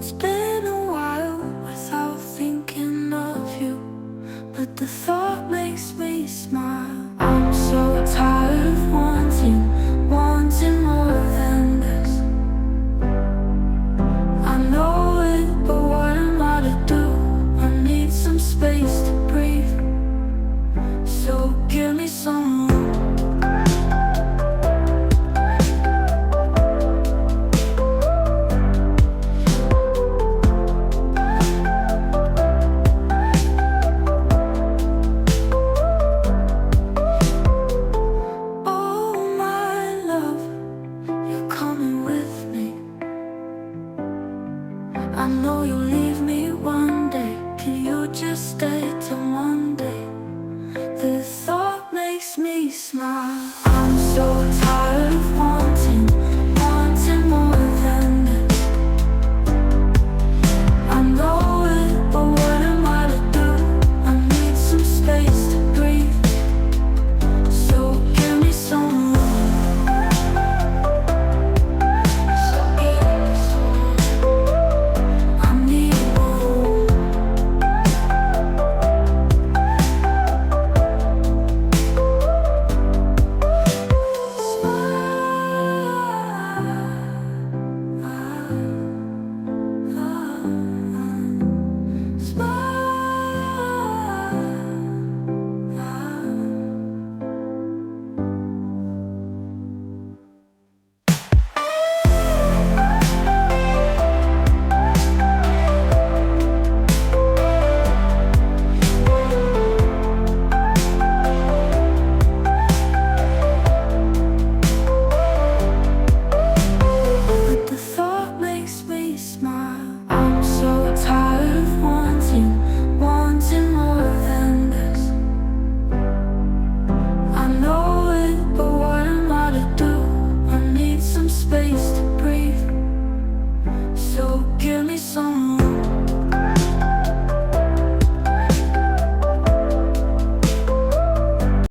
It's been a while without thinking of you, but the thought makes me smile. I'm so tired of wanting more than this. I know it, but what am I to do? I need some space to breathe, so give me some room. I know you'll leave me one day. Can you just stay till Monday? The thought makes me smile.